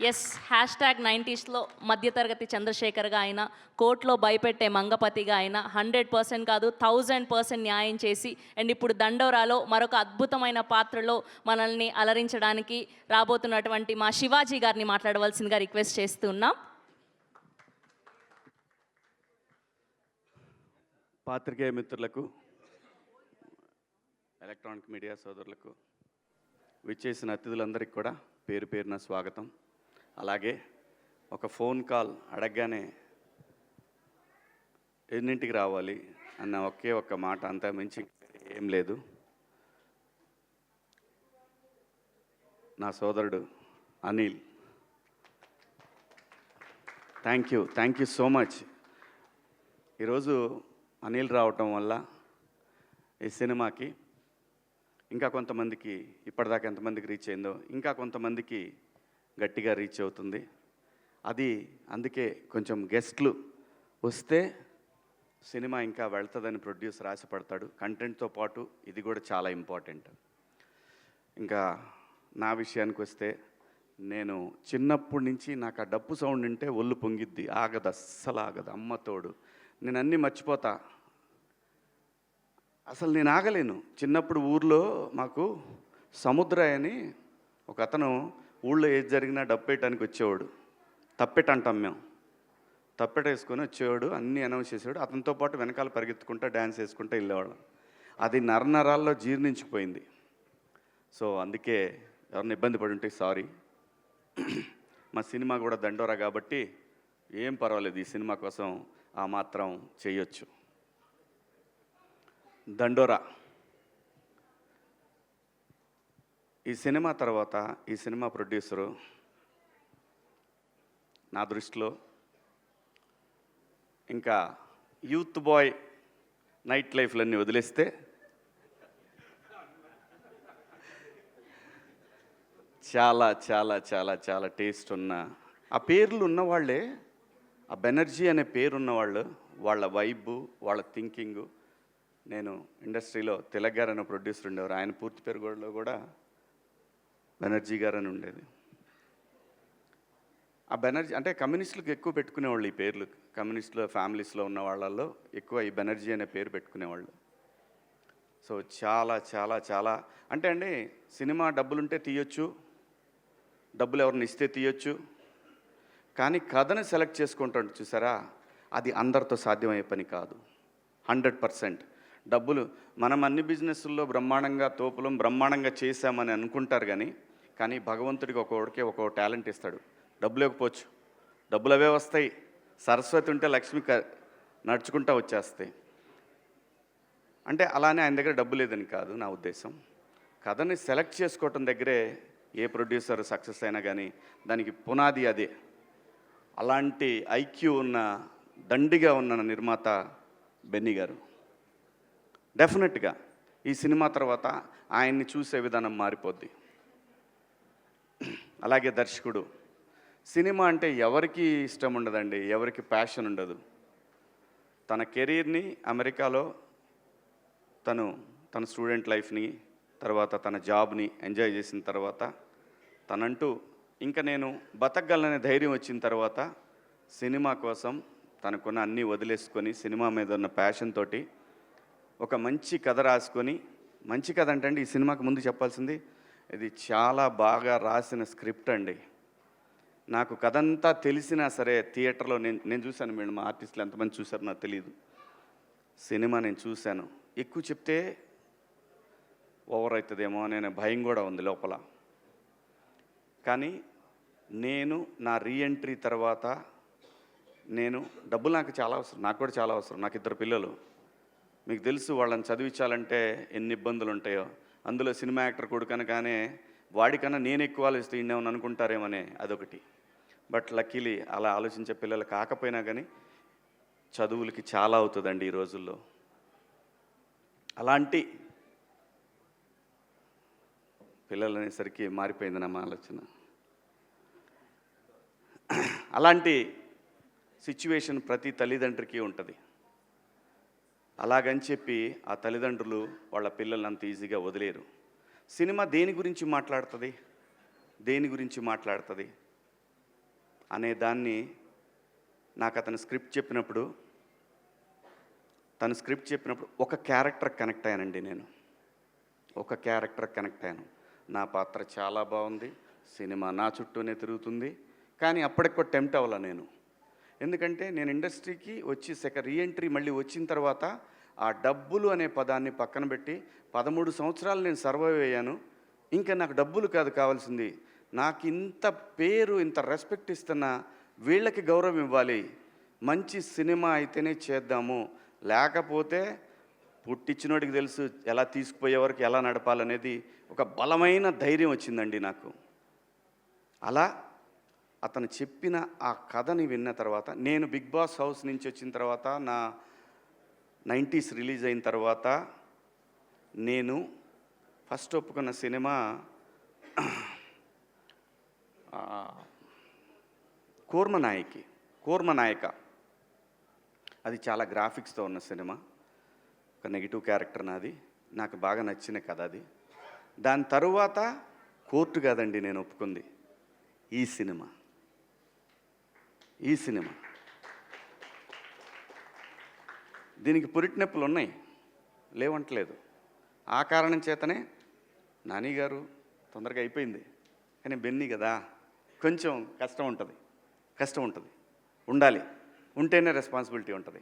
Yes #90స్లో మధ్యతరగతి చంద్రశేఖర్గా అయినా, కోర్టులో భయపెట్టే మంగపతిగా అయినా 100% కాదు 1000% న్యాయం చేసి అండ్ ఇప్పుడు దండోరాలో మరొక అద్భుతమైన పాత్రలో మనల్ని అలరించడానికి రాబోతున్నటువంటి మా శివాజీ గారిని మాట్లాడవలసిందిగా రిక్వెస్ట్ చేస్తున్నాం. పాత్రికేయ మిత్రులకు, ఎలక్ట్రానిక్ మీడియా సోదరులకు, విచ్చేసిన అతిథులందరికీ కూడా పేరు పేరున స్వాగతం. అలాగే ఒక ఫోన్ కాల్ అడగగానే ఎన్నింటికి రావాలి అన్న ఒకే ఒక్క మాట, అంతా మించి ఏం లేదు. నా సోదరుడు Anil, thank you so much. ఈరోజు అనిల్ రావటం వల్ల ఈ సినిమాకి ఇంకా కొంతమందికి, ఇప్పటిదాకా ఎంతమందికి రీచ్ అయిందో ఇంకా కొంతమందికి గట్టిగా రీచ్ అవుతుంది. అది అందుకే కొంచెం గెస్ట్లు వస్తే సినిమా ఇంకా వెళ్తుందని ప్రొడ్యూసర్ ఆశపడతాడు. కంటెంట్తో పాటు ఇది కూడా చాలా ఇంపార్టెంట్. ఇంకా నా విషయానికి వస్తే, నేను చిన్నప్పటి నుంచి నాకు ఆ డప్పు సౌండ్ వింటే ఒళ్ళు పొంగిద్ది, ఆగదు, అస్సలు ఆగదు. అమ్మతోడు నేను అన్నీ మర్చిపోతా, అసలు నేను ఆగలేను. చిన్నప్పుడు ఊర్లో మాకు సముద్రయ్య అని ఒక అతను ఊళ్ళో ఏది జరిగినా డప్పేయటానికి వచ్చేవాడు. తప్పెట అంటాం మేము, తప్పెట వేసుకొని వచ్చేవాడు, అన్నీ అనౌన్స్ చేసేవాడు. అతనితో పాటు వెనకాల పరిగెత్తుకుంటా డ్యాన్స్ వేసుకుంటూ వెళ్ళేవాళ్ళం. అది నరనరాల్లో జీర్ణించిపోయింది. సో అందుకే ఎవరిని ఇబ్బంది పడి ఉంటే సారీ. మా సినిమా కూడా దండోరా కాబట్టి ఏం పర్వాలేదు, ఈ సినిమా కోసం ఆ మాత్రం చేయొచ్చు. దండోరా ఈ సినిమా తర్వాత ఈ సినిమా ప్రొడ్యూసరు నా దృష్టిలో ఇంకా యూత్ బాయ్ నైట్ లైఫ్లన్నీ వదిలేస్తే చాలా చాలా చాలా చాలా టేస్ట్ ఉన్న, ఆ పేర్లు ఉన్నవాళ్ళే, ఆ బెనర్జీ అనే పేరున్నవాళ్ళు, వాళ్ళ వైబు, వాళ్ళ థింకింగు. నేను ఇండస్ట్రీలో తిలక్ గారు అనే ప్రొడ్యూసర్ ఉండేవారు, ఆయన పూర్తి పేరు కూడా బెనర్జీ గారు అని ఉండేది. ఆ బెనర్జీ అంటే కమ్యూనిస్టులకు ఎక్కువ పెట్టుకునేవాళ్ళు ఈ పేర్లు. కమ్యూనిస్టుల ఫ్యామిలీస్లో ఉన్న వాళ్ళల్లో ఎక్కువ ఈ బెనర్జీ అనే పేరు పెట్టుకునేవాళ్ళు. సో చాలా చాలా చాలా అంటే అండి, సినిమా డబ్బులుంటే తీయొచ్చు, డబ్బులు ఎవరిని ఇస్తే తీయొచ్చు, కానీ కథను సెలెక్ట్ చేసుకుంటాడు చూసారా, అది అందరితో సాధ్యమయ్యే పని కాదు. 100% డబ్బులు మనం అన్ని బిజినెస్ల్లో బ్రహ్మాండంగా తోపులం బ్రహ్మాండంగా చేశామని అనుకుంటారు, కానీ భగవంతుడికి ఒక్కొక్కడికి ఒక్కొక్క టాలెంట్ ఇస్తాడు. డబ్బులు ఇవ్వకపోవచ్చు, డబ్బులు అవే వస్తాయి. సరస్వతి ఉంటే లక్ష్మి నడుచుకుంటూ వచ్చేస్తాయి. అంటే అలానే ఆయన దగ్గర డబ్బు లేదని కాదు నా ఉద్దేశం. కథని సెలెక్ట్ చేసుకోవటం దగ్గరే ఏ ప్రొడ్యూసర్ సక్సెస్ అయినా కానీ దానికి పునాది అదే. అలాంటి ఐక్యూ ఉన్న, దండిగా ఉన్న నిర్మాత బెన్నీ గారు. డెఫినెట్గా ఈ సినిమా తర్వాత ఆయన్ని చూసే విధానం మారిపోద్ది. అలాగే దర్శకుడు, సినిమా అంటే ఎవరికి ఇష్టం ఉండదండి, ఎవరికి ప్యాషన్ ఉండదు. తన కెరీర్ని అమెరికాలో తన స్టూడెంట్ లైఫ్ని, తర్వాత తన జాబ్ని ఎంజాయ్ చేసిన తర్వాత, తనంటూ ఇంకా నేను బతకగలననే ధైర్యం వచ్చిన తర్వాత సినిమా కోసం తనకున్న అన్నీ వదిలేసుకొని సినిమా మీద ఉన్న ప్యాషన్ తోటి ఒక మంచి కథ రాసుకొని, మంచి కథ అంటే అండి, ఈ సినిమాకి ముందు చెప్పాల్సింది, ఇది చాలా బాగా రాసిన స్క్రిప్ట్ అండి. నాకు కథ అంతా తెలిసినా సరే థియేటర్లో నేను చూశాను. మీరు మా ఆర్టిస్టులు ఎంతమంది చూశారో నాకు తెలియదు. సినిమా నేను చూశాను. ఎక్కువ చెప్తే ఓవర్ అవుతుందేమో అనే భయం కూడా ఉంది లోపల. కానీ నేను నా రీఎంట్రీ తర్వాత డబ్బులు నాకు చాలా అవసరం, నాకు కూడా చాలా అవసరం. నాకు 2 పిల్లలు, మీకు తెలుసు, వాళ్ళని చదివించాలంటే ఎన్ని ఇబ్బందులు ఉంటాయో. అందులో సినిమా యాక్టర్ కొడుకనగానే వాడికన్నా నేను ఎక్కువ ఆలోచిస్తే ఇండేమని అనుకుంటారేమనే అదొకటి. బట్ లక్కీలీ అలా ఆలోచించే పిల్లలు కాకపోయినా కానీ చదువులకి చాలా అవుతుందండి ఈ రోజుల్లో. అలాంటి పిల్లలు అనేసరికి మారిపోయింది నా ఆలోచన. అలాంటి సిచ్యువేషన్ ప్రతి తల్లిదండ్రికి ఉంటుంది. అలాగని చెప్పి ఆ తల్లిదండ్రులు వాళ్ళ పిల్లల్ని అంత ఈజీగా వదిలేరు. సినిమా దేని గురించి మాట్లాడుతుంది? అనే దాన్ని నాకు అతను స్క్రిప్ట్ చెప్పినప్పుడు ఒక క్యారెక్టర్ కనెక్ట్ అయ్యానండి. నేను ఒక క్యారెక్టర్ కనెక్ట్ అయ్యాను. నా పాత్ర చాలా బాగుంది, సినిమా నా చుట్టూనే తిరుగుతుంది. కానీ అప్పటికి టెంప్ట్ అవ్వాల నేను. ఎందుకంటే నేను ఇండస్ట్రీకి వచ్చి రీఎంట్రీ మళ్ళీ వచ్చిన తర్వాత ఆ డబ్బులు అనే పదాన్ని పక్కన పెట్టి 13 సంవత్సరాలు నేను సర్వైవ్ అయ్యాను. ఇంకా నాకు డబ్బులు కాదు కావాల్సింది, నాకు ఇంత పేరు ఇంత రెస్పెక్ట్ ఇస్తున్న వీళ్ళకి గౌరవం ఇవ్వాలి, మంచి సినిమా అయితేనే చేద్దాము, లేకపోతే పుట్టించినోడికి తెలుసు ఎలా తీసుకుపోయేవరకు ఎలా నడపాలనేది ఒక బలమైన ధైర్యం వచ్చిందండి నాకు. అలా అతను చెప్పిన ఆ కథని విన్న తర్వాత నేను బిగ్ బాస్ హౌస్ నుంచి వచ్చిన తర్వాత నా 90s రిలీజ్ అయిన తర్వాత నేను ఫస్ట్ ఒప్పుకున్న సినిమా కూర్మనాయక. అది చాలా గ్రాఫిక్స్తో ఉన్న సినిమా. ఒక నెగిటివ్ క్యారెక్టర్ నాది, నాకు బాగా నచ్చిన కథ అది. దాని తరువాత కోర్టు కాదండి నేను ఒప్పుకుంది, ఈ సినిమా. దీనికి పురిటి నొప్పులు ఉన్నాయి, లేవంటలేదు. ఆ కారణం చేతనే నాని గారు తొందరగా అయిపోయింది, కానీ బెన్నీ కదా కొంచెం కష్టం ఉంటుంది. ఉండాలి, ఉంటేనే రెస్పాన్సిబిలిటీ ఉంటుంది,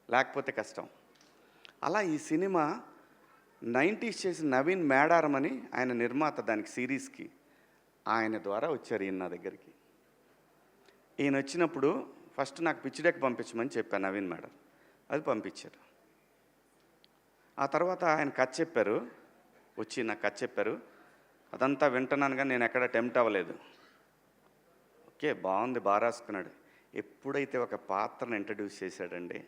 లేకపోతే కష్టం. అలా ఈ సినిమా 90s చేసిన నవీన్ మేడారం అని ఆయన నిర్మాత, దానికి సిరీస్కి ఆయన ద్వారా వచ్చారు ఈయన నా దగ్గరికి. ఈయన వచ్చినప్పుడు ఫస్ట్ నాకు పిచ్ డెక్ పంపించమని చెప్పాను నవీన్ మేడం, అది పంపించారు. ఆ తర్వాత ఆయన కథ చెప్పారు, వచ్చి నాకు కథ చెప్పారు. అదంతా వింటున్నాను కానీ నేను ఎక్కడ టెంప్ట్ అవ్వలేదు. ఓకే బాగుంది, బాగా రాసుకున్నాడు. ఎప్పుడైతే ఒక పాత్రను ఇంట్రడ్యూస్ చేశాడండి,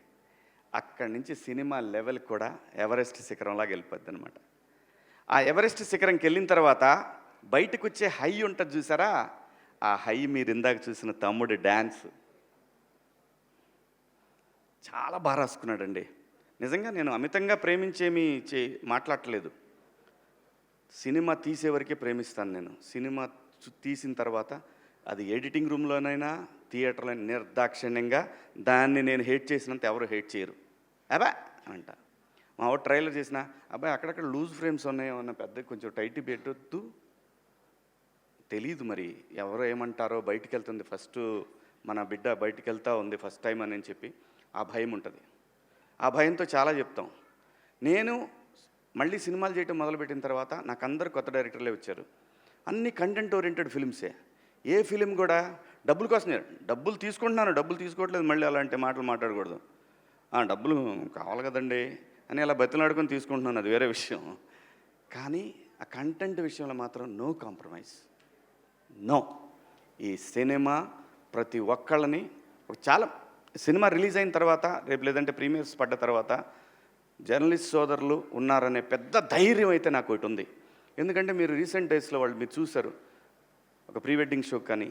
అక్కడి నుంచి సినిమా లెవెల్ కూడా ఎవరెస్ట్ శిఖరంలాగా వెళ్ళిపోద్ది అనమాట. ఆ ఎవరెస్ట్ శిఖరంకి వెళ్ళిన తర్వాత బయటకు వచ్చే హై ఉంటుంది చూసారా, ఆ హై మీరు ఇందాక చూసిన తమ్ముడి డ్యాన్స్ చాలా బాగా రాసుకున్నాడండి. నిజంగా నేను అమితంగా ప్రేమించేమీ మాట్లాడట్లేదు. సినిమా తీసేవరకే ప్రేమిస్తాను నేను. సినిమా తీసిన తర్వాత అది ఎడిటింగ్ రూమ్లోనైనా థియేటర్లో నిర్దాక్షిణ్యంగా దాన్ని నేను హేట్ చేసినంత ఎవరు హేట్ చేయరు. అబ్బా అంట మా వాడు ట్రైలర్ చేసిన అబ్బాయి అక్కడక్కడ లూజ్ ఫ్రేమ్స్ ఉన్నాయో అన్న పెద్ద కొంచెం టైట్ పెట్టొద్దు, తెలీదు మరి ఎవరో ఏమంటారో, బయటికి వెళ్తుంది ఫస్ట్ మన బిడ్డ బయటికి వెళ్తూ ఉంది ఫస్ట్ టైం అని చెప్పి ఆ భయం ఉంటుంది. ఆ భయంతో చాలా చెప్తాం. నేను మళ్ళీ సినిమాలు చేయటం మొదలుపెట్టిన తర్వాత నాకు అందరు కొత్త డైరెక్టర్లే వచ్చారు. అన్ని కంటెంట్ ఓరియంటెడ్ ఫిల్మ్సే. ఏ ఫిలిం కూడా డబ్బుల కోసమే, డబ్బులు తీసుకుంటున్నాను, డబ్బులు తీసుకోవట్లేదు, మళ్ళీ అలాంటి మాటలు మాట్లాడకూడదు. డబ్బులు కావాలి కదండి అని అలా బతిలాడుకొని తీసుకుంటున్నాను, అది వేరే విషయం. కానీ ఆ కంటెంట్ విషయంలో మాత్రం నో కాంప్రమైజ్, నో. ఈ సినిమా ప్రతి ఒక్కళ్ళని చాలా సినిమా రిలీజ్ అయిన తర్వాత రేపు లేదంటే ప్రీమియర్స్ పడ్డ తర్వాత జర్నలిస్ట్ సోదరులు ఉన్నారనే పెద్ద ధైర్యం అయితే నాకు ఒకటి ఉంది. ఎందుకంటే మీరు రీసెంట్ డేస్లో వాళ్ళు మీరు చూశారు, ఒక ప్రీ వెడ్డింగ్ షో కానీ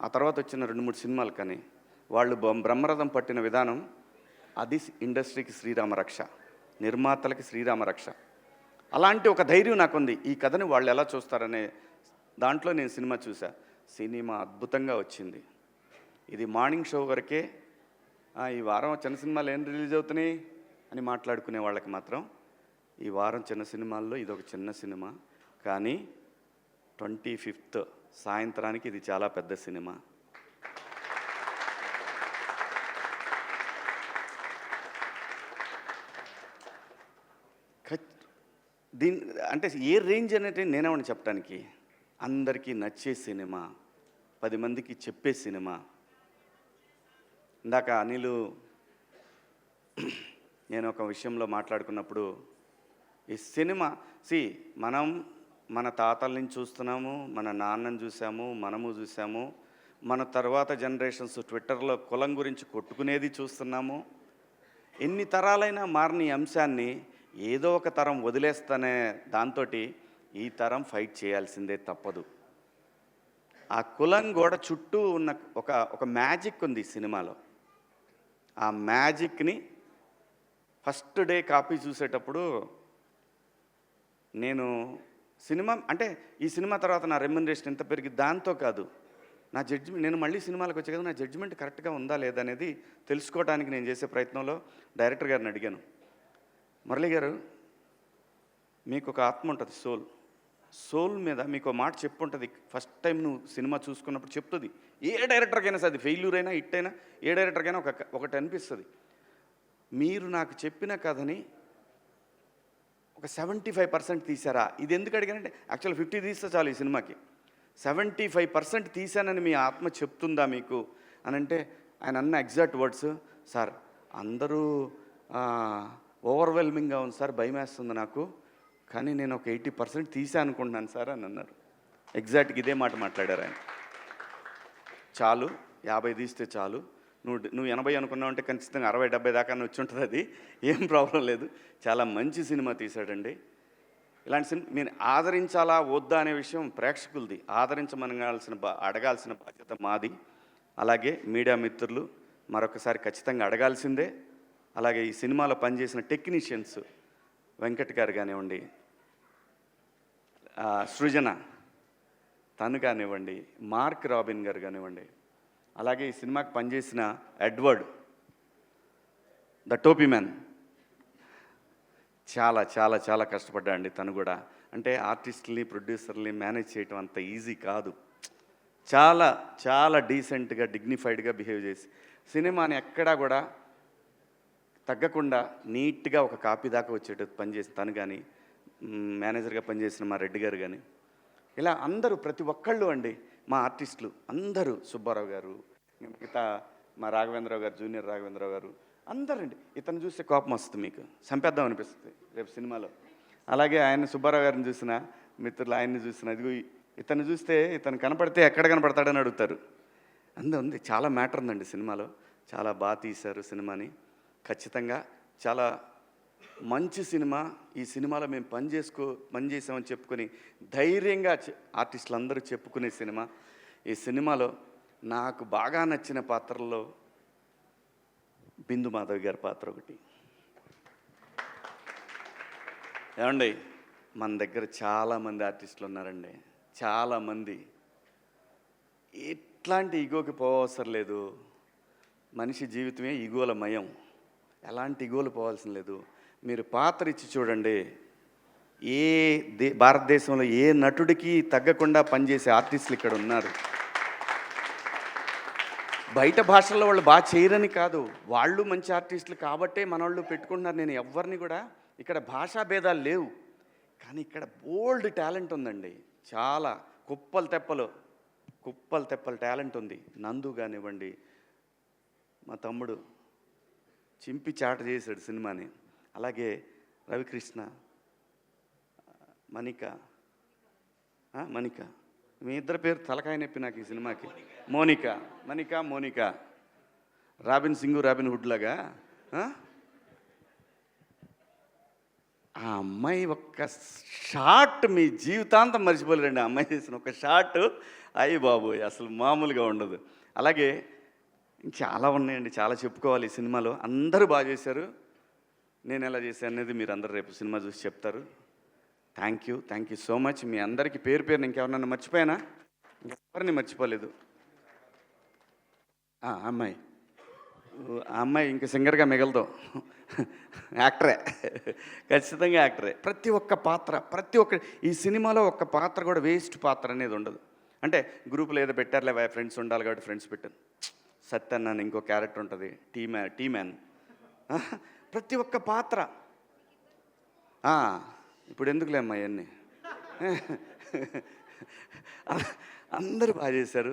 ఆ తర్వాత వచ్చిన 2-3 సినిమాలు కానీ వాళ్ళు బ్రహ్మరథం పట్టిన విధానం, అది ఇండస్ట్రీకి శ్రీరామరక్ష, నిర్మాతలకి శ్రీరామరక్ష. అలాంటి ఒక ధైర్యం నాకుంది. ఈ కథని వాళ్ళు ఎలా చూస్తారనే దాంట్లో నేను సినిమా చూసా. సినిమా అద్భుతంగా వచ్చింది. ఇది మార్నింగ్ షో వరకే ఈ వారం చిన్న సినిమాలు ఏం రిలీజ్ అవుతున్నాయి అని మాట్లాడుకునే వాళ్ళకి మాత్రం ఈ వారం చిన్న సినిమాల్లో ఇది ఒక చిన్న సినిమా. కానీ 25th సాయంత్రానికి ఇది చాలా పెద్ద సినిమా. అంటే ఏ రేంజ్ అనేది నేనేమని చెప్పడానికి, అందరికీ నచ్చే సినిమా, 10 మందికి చెప్పే సినిమా. ఇందాక అనిలు నేను ఒక విషయంలో మాట్లాడుకున్నప్పుడు ఈ సినిమా మనం మన తాతల నుంచి చూస్తున్నాము, మన నాన్నని చూసాము, మనము చూసాము, మన తర్వాత జనరేషన్స్ ట్విట్టర్లో కులం గురించి కొట్టుకునేది చూస్తున్నాము. ఎన్ని తరాలైనా మారిన ఈ అంశాన్ని ఏదో ఒక తరం వదిలేస్తానే దాంతో ఈ తరం ఫైట్ చేయాల్సిందే తప్పదు. ఆ కులం గోడ చుట్టూ ఉన్న ఒక మ్యాజిక్ ఉంది ఈ సినిమాలో. ఆ మ్యాజిక్ని ఫస్ట్ డే కాపీ చూసేటప్పుడు నేను సినిమా అంటే ఈ సినిమా తర్వాత నా రెమ్యునరేషన్ ఎంత పెరిగి దాంతో కాదు, నా జడ్జిమెంట్, నేను మళ్ళీ సినిమాలకు వచ్చే కదా, నా జడ్జిమెంట్ కరెక్ట్గా ఉందా లేదా అనేది తెలుసుకోవడానికి నేను చేసే ప్రయత్నంలో డైరెక్టర్ గారిని అడిగాను, మురళి గారు మీకు ఒక ఆత్మ ఉంటుంది, సోల్ మీద మీకు మాట చెప్పుంటుంది. ఫస్ట్ టైం నువ్వు సినిమా చూసుకున్నప్పుడు చెప్తుంది. ఏ డైరెక్టర్కైనా సరే, అది ఫెయిల్యూర్ అయినా హిట్ అయినా ఏ డైరెక్టర్కైనా ఒకటి అనిపిస్తుంది. మీరు నాకు చెప్పిన కథని ఒక 75% తీసారా? ఇది ఎందుకు అడిగానంటే, యాక్చువల్ 50 తీస్తే చాలు ఈ సినిమాకి. 75% తీశానని మీ ఆత్మ చెప్తుందా మీకు అని అంటే, ఆయన అన్న ఎగ్జాక్ట్ వర్డ్స్, సార్ అందరూ ఓవర్వెల్మింగ్గా ఉంది సార్, భయం వేస్తుంది నాకు, కానీ నేను ఒక 80% తీసా అనుకుంటున్నాను సార్ అని అన్నారు. ఎగ్జాక్ట్గా ఇదే మాట మాట్లాడారు ఆయన. చాలు 50 తీస్తే చాలు, నువ్వు 80 అనుకున్నావు అంటే ఖచ్చితంగా 60-70 దాకా వచ్చి ఉంటుంది, అది ఏం ప్రాబ్లం లేదు. చాలా మంచి సినిమా తీశాడండి. ఇలాంటి సినిమా మీరు ఆదరించాలా వద్దా అనే విషయం ప్రేక్షకులది. అడగాల్సిన బాధ్యత మాది. అలాగే మీడియా మిత్రులు మరొకసారి ఖచ్చితంగా అడగాల్సిందే. అలాగే ఈ సినిమాలో పనిచేసిన టెక్నీషియన్స్ వెంకట్ గారు కానివ్వండి, సృజన తను కానివ్వండి, మార్క్ రాబిన్ గారు కానివ్వండి, అలాగే ఈ సినిమాకి పనిచేసిన ఎడ్వర్డ్ ద టోపీ మ్యాన్ చాలా చాలా చాలా కష్టపడ్డాడండి తను కూడా. అంటే ఆర్టిస్టుల్ని ప్రొడ్యూసర్ని మేనేజ్ చేయటం అంత ఈజీ కాదు. చాలా చాలా డీసెంట్గా డిగ్నిఫైడ్గా బిహేవ్ చేసి సినిమాని ఎక్కడా కూడా తగ్గకుండా నీట్గా ఒక కాపీ దాకా వచ్చేటట్టు పనిచేసి తను కానీ, మేనేజర్గా పనిచేసిన మా రెడ్డి గారు కానీ, ఇలా అందరూ ప్రతి ఒక్కళ్ళు అండి మా ఆర్టిస్టులు అందరూ, సుబ్బారావు గారు, మిగతా మా రాఘవేంద్రరావు గారు, జూనియర్ రాఘవేంద్రరావు గారు, అందరండి. ఇతను చూస్తే కోపం వస్తుంది, మీకు చంపేద్దాం అనిపిస్తుంది రేపు సినిమాలో. అలాగే ఆయన సుబ్బారావు గారిని చూసిన మిత్రులు, ఆయన్ని చూసిన, ఇదిగో ఇతను చూస్తే ఇతను కనపడితే ఎక్కడ కనపడతాడని అడుగుతారు. ఉంది, చాలా మ్యాటర్ ఉందండి సినిమాలో. చాలా బాగా తీశారు సినిమాని. ఖచ్చితంగా చాలా మంచి సినిమా. ఈ సినిమాలో మేము పనిచేసామని చెప్పుకొని ధైర్యంగా ఆర్టిస్టులు అందరూ చెప్పుకునే సినిమా. ఈ సినిమాలో నాకు బాగా నచ్చిన పాత్రల్లో బిందు మాధవి గారి పాత్ర ఒకటి. ఏమండి, మన దగ్గర చాలామంది ఆర్టిస్టులు ఉన్నారండి, చాలామంది. ఎట్లాంటి ఈగోకి పోవసరం లేదు. మనిషి జీవితమే ఈగోల మయం. ఎలాంటి ఈగోలు పోవాల్సిన లేదు. మీరు పాత్ర ఇచ్చి చూడండి, భారతదేశంలో ఏ నటుడికి తగ్గకుండా పనిచేసే ఆర్టిస్టులు ఇక్కడ ఉన్నారు. బయట భాషల్లో వాళ్ళు బాగా చేయరని కాదు, వాళ్ళు మంచి ఆర్టిస్టులు కాబట్టే మన వాళ్ళు పెట్టుకుంటున్నారు. నేను ఎవరిని కూడా, ఇక్కడ భాషా భేదాలు లేవు, కానీ ఇక్కడ బోల్డ్ టాలెంట్ ఉందండి. చాలా కుప్పలు తెప్పలు టాలెంట్ ఉంది. నందు కానివ్వండి, మా తమ్ముడు చింపి చాట చేశాడు సినిమాని. అలాగే రవికృష్ణ, మణిక, మీ ఇద్దరు పేరు తలకాయ నొప్పి నాకు ఈ సినిమాకి. Monika, Robin Singh, Robin Hood లాగా. ఆ అమ్మాయి ఒక్క షాట్ మీ జీవితాంతం మర్చిపోలేరండి. ఆ అమ్మాయి చేసిన ఒక షాట్, అయ్యి బాబోయ్, అసలు మామూలుగా ఉండదు. అలాగే చాలా ఉన్నాయండి, చాలా చెప్పుకోవాలి ఈ సినిమాలో. అందరూ బాగా చేశారు. నేను ఎలా చేశాను అనేది మీరు అందరు రేపు సినిమా చూసి చెప్తారు. Thank you so much. మీ అందరికీ పేరు పేరుని ఇంకెవరన్నా మర్చిపోయానా? ఎవరిని మర్చిపోలేదు. ఆ అమ్మాయి ఇంక సింగర్గా మిగలదు, యాక్టరే, ఖచ్చితంగా యాక్టరే. ప్రతి ఒక్క ఈ సినిమాలో ఒక్క పాత్ర కూడా వేస్ట్ పాత్ర అనేది ఉండదు. అంటే గ్రూపులో ఏదో పెట్టారులే, ఫ్రెండ్స్ ఉండాలి కాబట్టి ఫ్రెండ్స్ పెట్టాను. సత్యన్ అని ఇంకో క్యారెక్టర్ ఉంటుంది, టీ మ్యాన్. ప్రతి ఒక్క పాత్ర. ఇప్పుడు ఎందుకులే అమ్మా ఇవన్నీ. అందరూ బాగా చేశారు.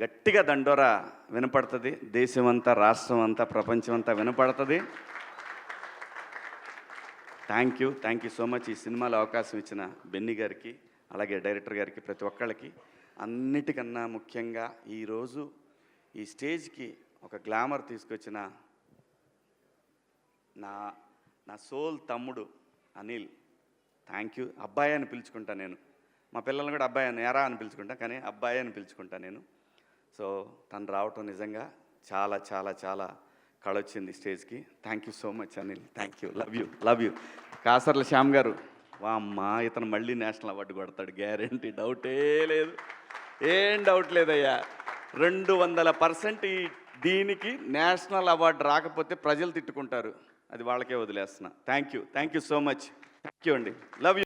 గట్టిగా దండోరా వినపడుతుంది. దేశమంతా, రాష్ట్రం అంతా, ప్రపంచం అంతా వినపడుతుంది. Thank you so much. ఈ సినిమాలో అవకాశం ఇచ్చిన బెన్నీ గారికి, అలాగే డైరెక్టర్ గారికి, ప్రతి ఒక్కళ్ళకి. అన్నిటికన్నా ముఖ్యంగా ఈరోజు ఈ స్టేజ్కి ఒక గ్లామర్ తీసుకొచ్చిన నా సోల్ తమ్ముడు అనిల్, థ్యాంక్ యూ. అబ్బాయి అని పిలుచుకుంటా నేను. మా పిల్లల్ని కూడా అబ్బాయి అని, ఎరా అని పిలుచుకుంటా, కానీ అబ్బాయి అని పిలుచుకుంటా నేను. సో తను రావటం నిజంగా చాలా చాలా చాలా కళొచ్చింది స్టేజ్కి. Thank you so much Anil, thank you, love you. Kasarla Shyam గారు, అమ్మా ఇతను మళ్ళీ నేషనల్ అవార్డు కొడతాడు, గ్యారంటీ, డౌటే లేదు. ఏం డౌట్ లేదయ్యా. 200% దీనికి నేషనల్ అవార్డు రాకపోతే ప్రజలు తిట్టుకుంటారు. అది వాళ్ళకే వదిలేస్తున్నా. Thank you so much. Thank you అండి. Love you.